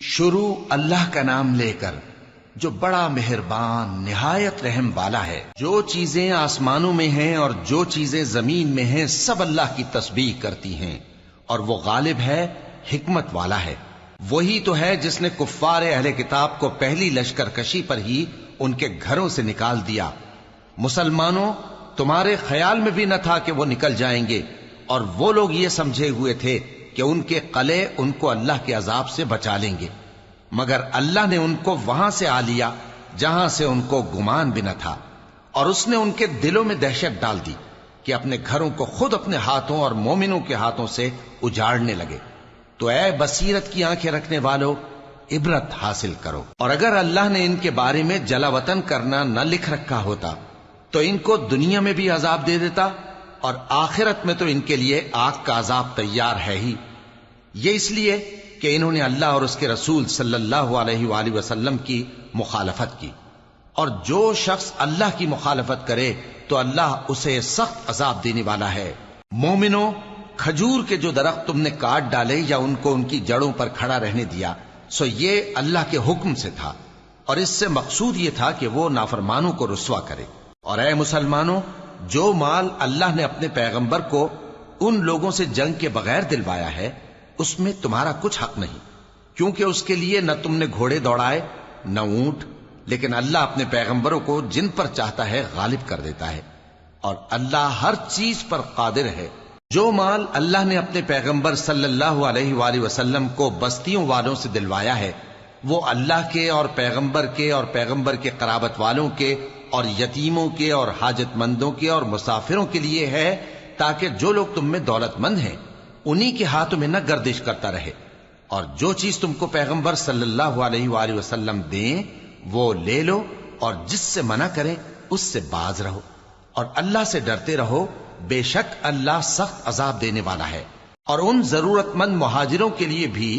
شروع اللہ کا نام لے کر جو بڑا مہربان نہایت رحم والا ہے۔ جو چیزیں آسمانوں میں ہیں اور جو چیزیں زمین میں ہیں سب اللہ کی تسبیح کرتی ہیں، اور وہ غالب ہے، حکمت والا ہے۔ وہی تو ہے جس نے کفار اہل کتاب کو پہلی لشکر کشی پر ہی ان کے گھروں سے نکال دیا۔ مسلمانوں، تمہارے خیال میں بھی نہ تھا کہ وہ نکل جائیں گے، اور وہ لوگ یہ سمجھے ہوئے تھے کہ ان کے قلعے ان کو اللہ کے عذاب سے بچا لیں گے، مگر اللہ نے ان کو وہاں سے آ لیا جہاں سے ان کو گمان بھی نہ تھا، اور اس نے ان کے دلوں میں دہشت ڈال دی کہ اپنے گھروں کو خود اپنے ہاتھوں اور مومنوں کے ہاتھوں سے اجاڑنے لگے۔ تو اے بصیرت کی آنکھیں رکھنے والو، عبرت حاصل کرو۔ اور اگر اللہ نے ان کے بارے میں جلا وطن کرنا نہ لکھ رکھا ہوتا تو ان کو دنیا میں بھی عذاب دے دیتا، اور آخرت میں تو ان کے لیے آگ کا عذاب تیار ہے ہی۔ یہ اس لیے کہ انہوں نے اللہ اور اس کے رسول صلی اللہ علیہ وآلہ وسلم کی مخالفت کی، اور جو شخص اللہ کی مخالفت کرے تو اللہ اسے سخت عذاب دینے والا ہے۔ مومنوں، کھجور کے جو درخت تم نے کاٹ ڈالے یا ان کو ان کی جڑوں پر کھڑا رہنے دیا، سو یہ اللہ کے حکم سے تھا، اور اس سے مقصود یہ تھا کہ وہ نافرمانوں کو رسوا کرے۔ اور اے مسلمانوں، جو مال اللہ نے اپنے پیغمبر کو ان لوگوں سے جنگ کے بغیر دلوایا ہے اس میں تمہارا کچھ حق نہیں، کیونکہ اس کے لیے نہ تم نے گھوڑے دوڑائے نہ اونٹ، لیکن اللہ اپنے پیغمبروں کو جن پر چاہتا ہے غالب کر دیتا ہے، اور اللہ ہر چیز پر قادر ہے۔ جو مال اللہ نے اپنے پیغمبر صلی اللہ علیہ وآلہ وسلم کو بستیوں والوں سے دلوایا ہے وہ اللہ کے اور پیغمبر کے قرابت والوں کے اور یتیموں کے اور حاجت مندوں کے اور مسافروں کے لیے ہے، تاکہ جو لوگ تم میں دولت مند ہیں انہی کے ہاتھوں میں نہ گردش کرتا رہے، اور جو چیز تم کو پیغمبر صلی اللہ علیہ وآلہ وسلم دیں وہ لے لو، اور جس سے منع کریں اس سے باز رہو، اور اللہ سے ڈرتے رہو، بے شک اللہ سخت عذاب دینے والا ہے۔ اور ان ضرورت مند مہاجروں کے لیے بھی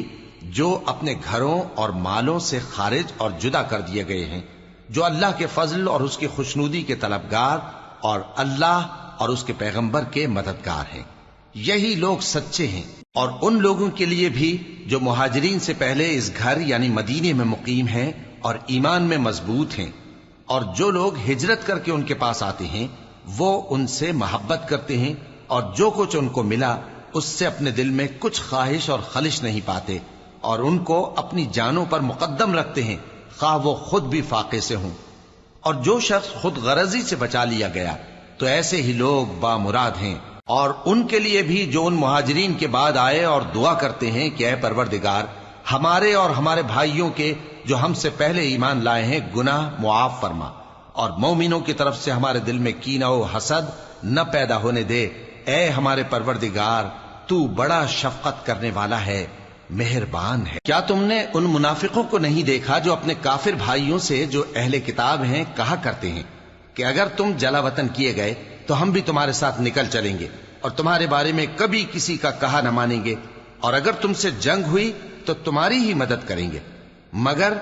جو اپنے گھروں اور مالوں سے خارج اور جدا کر دیے گئے ہیں، جو اللہ کے فضل اور اس کی خوشنودی کے طلبگار اور اللہ اور اس کے پیغمبر کے مددگار ہیں، یہی لوگ سچے ہیں۔ اور ان لوگوں کے لیے بھی جو مہاجرین سے پہلے اس گھر یعنی مدینے میں مقیم ہیں اور ایمان میں مضبوط ہیں، اور جو لوگ ہجرت کر کے ان کے پاس آتے ہیں وہ ان سے محبت کرتے ہیں، اور جو کچھ ان کو ملا اس سے اپنے دل میں کچھ خواہش اور خلش نہیں پاتے، اور ان کو اپنی جانوں پر مقدم رکھتے ہیں خواہ وہ خود بھی فاقے سے ہوں۔ اور جو شخص خود غرضی سے بچا لیا گیا تو ایسے ہی لوگ بامراد ہیں۔ اور ان کے لیے بھی جو ان مہاجرین کے بعد آئے اور دعا کرتے ہیں کہ اے پروردگار ہمارے اور ہمارے بھائیوں کے جو ہم سے پہلے ایمان لائے ہیں گناہ معاف فرما، اور مومنوں کی طرف سے ہمارے دل میں کینہ و حسد نہ پیدا ہونے دے، اے ہمارے پروردگار تو بڑا شفقت کرنے والا ہے، مہربان ہے۔ کیا تم نے ان منافقوں کو نہیں دیکھا جو اپنے کافر بھائیوں سے جو اہل کتاب ہیں کہا کرتے ہیں کہ اگر تم جلا وطن کیے گئے تو ہم بھی تمہارے ساتھ نکل چلیں گے اور تمہارے بارے میں کبھی کسی کا کہا نہ مانیں گے، اور اگر تم سے جنگ ہوئی تو تمہاری ہی مدد کریں گے، مگر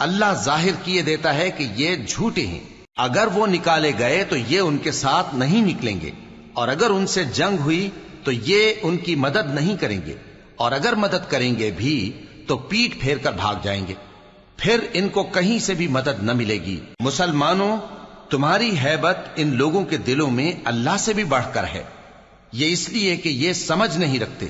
اللہ ظاہر کیے دیتا ہے کہ یہ جھوٹے ہیں۔ اگر وہ نکالے گئے تو یہ ان کے ساتھ نہیں نکلیں گے، اور اگر ان سے جنگ ہوئی تو یہ ان کی مدد نہیں کریں گے، اور اگر مدد کریں گے بھی تو پیٹ پھیر کر بھاگ جائیں گے، پھر ان کو کہیں سے بھی مدد نہ ملے گی۔ مسلمانوں، تمہاری ہیبت ان لوگوں کے دلوں میں اللہ سے بھی بڑھ کر ہے، یہ اس لیے کہ یہ سمجھ نہیں رکھتے۔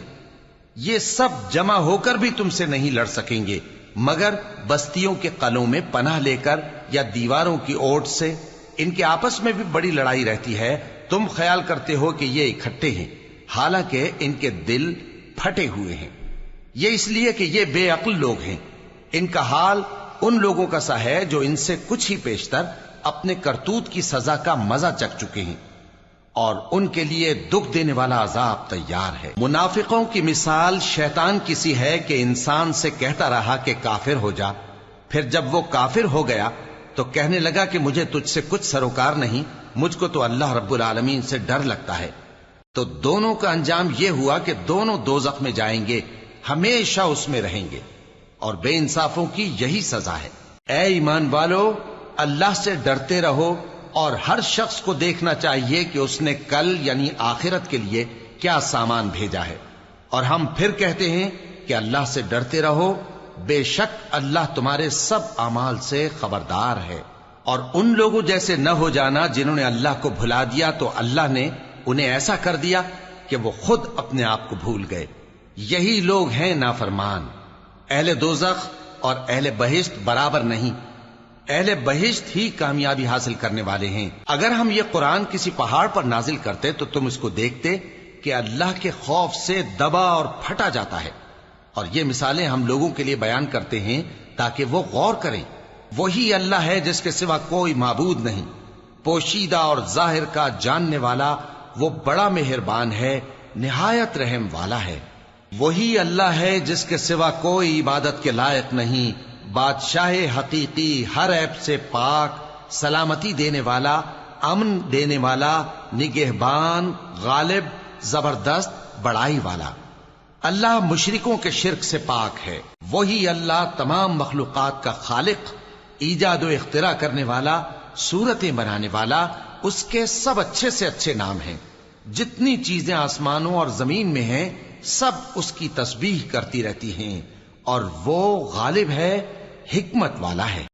یہ سب جمع ہو کر بھی تم سے نہیں لڑ سکیں گے مگر بستیوں کے قلعوں میں پناہ لے کر یا دیواروں کی اوٹ سے۔ ان کے آپس میں بھی بڑی لڑائی رہتی ہے، تم خیال کرتے ہو کہ یہ اکٹھے ہیں، حالانکہ ان کے دل پھٹے ہوئے ہیں۔ یہ اس لیے کہ یہ بے عقل لوگ ہیں۔ ان کا حال ان لوگوں کا سا ہے جو ان سے کچھ ہی پیشتر اپنے کرتوت کی سزا کا مزہ چکھ چکے ہیں، اور ان کے لیے دکھ دینے والا عذاب تیار ہے۔ منافقوں کی مثال شیطان کی سی ہے کہ انسان سے کہتا رہا کہ کافر ہو جا، پھر جب وہ کافر ہو گیا تو کہنے لگا کہ مجھے تجھ سے کچھ سروکار نہیں، مجھ کو تو اللہ رب العالمین سے ڈر لگتا ہے۔ تو دونوں کا انجام یہ ہوا کہ دونوں دوزخ میں جائیں گے، ہمیشہ اس میں رہیں گے، اور بے انصافوں کی یہی سزا ہے۔ اے ایمان والو، اللہ سے ڈرتے رہو، اور ہر شخص کو دیکھنا چاہیے کہ اس نے کل یعنی آخرت کے لیے کیا سامان بھیجا ہے، اور ہم پھر کہتے ہیں کہ اللہ سے ڈرتے رہو بے شک اللہ تمہارے سب اعمال سے خبردار ہے۔ اور ان لوگوں جیسے نہ ہو جانا جنہوں نے اللہ کو بھلا دیا تو اللہ نے انہیں ایسا کر دیا کہ وہ خود اپنے آپ کو بھول گئے۔ یہی لوگ ہیں نافرمان۔ اہل دوزخ اور اہل بہشت برابر نہیں، اہل بہشت ہی کامیابی حاصل کرنے والے ہیں۔ اگر ہم یہ قرآن کسی پہاڑ پر نازل کرتے تو تم اس کو دیکھتے کہ اللہ کے خوف سے دبا اور پھٹا جاتا ہے۔ اور یہ مثالیں ہم لوگوں کے لیے بیان کرتے ہیں تاکہ وہ غور کریں۔ وہی اللہ ہے جس کے سوا کوئی معبود نہیں، پوشیدہ اور ظاہر کا جاننے والا، وہ بڑا مہربان ہے، نہایت رحم والا ہے۔ وہی اللہ ہے جس کے سوا کوئی عبادت کے لائق نہیں، بادشاہ حقیقی، ہر عیب سے پاک، سلامتی دینے والا، امن دینے والا، نگہبان، غالب، زبردست، بڑائی والا۔ اللہ مشرکوں کے شرک سے پاک ہے۔ وہی اللہ تمام مخلوقات کا خالق، ایجاد و اختراع کرنے والا، صورتیں بنانے والا، اس کے سب اچھے سے اچھے نام ہیں۔ جتنی چیزیں آسمانوں اور زمین میں ہیں سب اس کی تسبیح کرتی رہتی ہیں، اور وہ غالب ہے، حکمت والا ہے۔